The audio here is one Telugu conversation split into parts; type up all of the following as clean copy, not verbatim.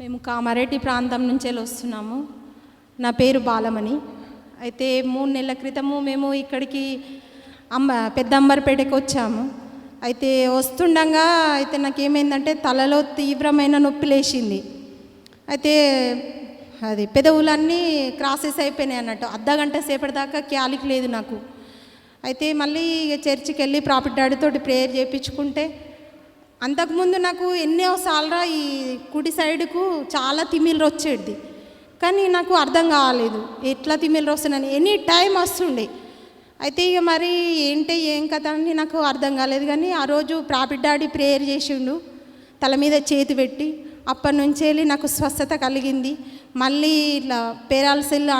మేము కామారెడ్డి ప్రాంతం నుంచి వస్తున్నాము. నా పేరు బాలమణి. అయితే 3 నెలల క్రితము మేము ఇక్కడికి పెద్ద అంబర్పేటకి వచ్చాము. అయితే వస్తుండగా అయితే నాకేమైందంటే తలలో తీవ్రమైన నొప్పి లేచింది. అయితే అది పెదవులన్నీ క్రాసెస్ అయిపోయినాయి అన్నట్టు. అర్ధగంట సేపటి దాకా క్యాలిక్ లేదు నాకు. అయితే మళ్ళీ చర్చికి వెళ్ళి ప్రాఫిట్ డాడీతో ప్రేయర్ చేయించుకుంటే, అంతకుముందు నాకు ఎన్నోసార్లు ఈ కుడి సైడ్కు చాలా తిమ్మిళ్ళు వచ్చేది, కానీ నాకు అర్థం కాలేదు ఎట్లా తిమ్మిళ్ళు వస్తున్నాను. ఎనీ టైం వస్తుండే. అయితే ఇక మరి ఏం కథ అని నాకు అర్థం కాలేదు. కానీ ఆ రోజు ప్రాఫిట్ డాడీ ప్రేయర్ చేసిండు, తల మీద చేతి పెట్టి. అప్పటి నుంచి వెళ్ళి నాకు స్వస్థత కలిగింది. మళ్ళీ ఇట్లా పేరాలసిల్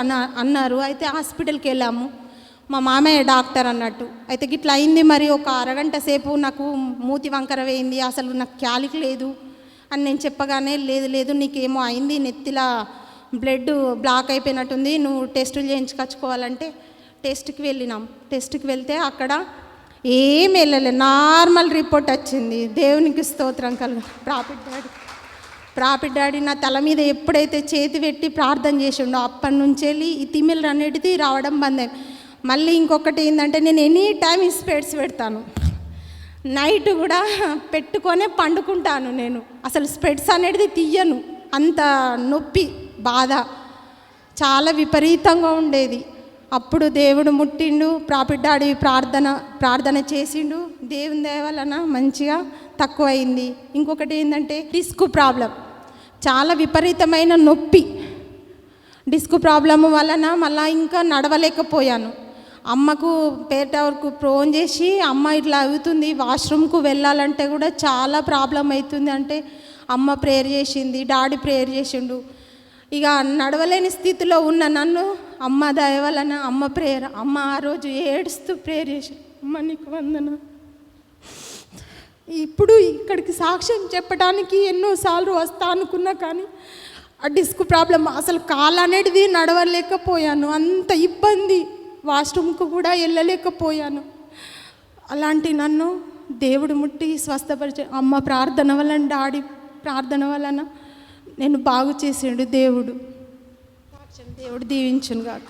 అన్నారు. అయితే హాస్పిటల్కి వెళ్ళాము. మా మామయ్య డాక్టర్ అన్నట్టు. అయితే ఇట్లా అయింది. మరి ఒక అరగంట సేపు నాకు మూతి వంకర వేయింది, అసలు నాకు క్యాలిక్ లేదు అని నేను చెప్పగానే, లేదు నీకేమో అయింది, నెత్తిలా బ్లడ్ బ్లాక్ అయిపోయినట్టుంది, నువ్వు టెస్టులు చేయించుకొచ్చుకోవాలంటే టెస్ట్కి వెళ్ళినాం. టెస్ట్కి వెళ్తే అక్కడ ఏం వెళ్ళలేదు, నార్మల్ రిపోర్ట్ వచ్చింది. దేవునికి స్తోత్రం కలుగు. ప్రాఫిట్ డాడీ నా తల మీద ఎప్పుడైతే చేతి పెట్టి ప్రార్థన చేసిండో అప్పటి నుంచి వెళ్ళి ఈ తిమ్మిళ్ళు అన్నిటిది రావడం బంద్. మళ్ళీ ఇంకొకటి ఏంటంటే, నేను ఎనీ టైం ఈ స్పెట్స్ పెడతాను. నైట్ కూడా పెట్టుకొనే పండుకుంటాను. నేను అసలు స్పెట్స్ అనేది తీయను, అంత నొప్పి బాధ చాలా విపరీతంగా ఉండేది. అప్పుడు దేవుడు ముట్టిండు, ప్రాఫిట్ డాడీ ప్రార్థన చేసిండు. దేవుని దయ వలన మంచిగా తక్కువైంది. ఇంకొకటి ఏంటంటే డిస్క్ ప్రాబ్లం, చాలా విపరీతమైన నొప్పి. డిస్క్ ప్రాబ్లమ్ వలన మళ్ళీ ఇంకా నడవలేకపోయాను. అమ్మకు పేటవరకు ఫోన్ చేసి, అమ్మ ఇట్లా అవుతుంది, వాష్రూమ్కు వెళ్ళాలంటే కూడా చాలా ప్రాబ్లం అవుతుంది అంటే అమ్మ ప్రేయర్ చేసింది, డాడీ ప్రేయర్ చేసిండు. ఇక నడవలేని స్థితిలో ఉన్న నన్ను అమ్మ దయ వలన, అమ్మ ప్రేయర్, అమ్మ ఆ రోజు ఏడుస్తూ ప్రేయర్ చేసి, అమ్మ నీకు వందన. ఇప్పుడు ఇక్కడికి సాక్ష్యం చెప్పడానికి ఎన్నోసార్లు వస్తా అనుకున్నా, కానీ ఆ డిస్క్ ప్రాబ్లం అసలు కాలు అనేది నడవలేకపోయాను. అంత ఇబ్బంది, వాష్రూమ్కు కూడా వెళ్ళలేకపోయాను. అలాంటి నన్ను దేవుడు ముట్టి స్వస్థపరిచే, అమ్మ ప్రార్థన వలన, డాడీ ప్రార్థన వలన నేను బాగు చేసిండు దేవుడు. దేవుడు దీవించును గాక.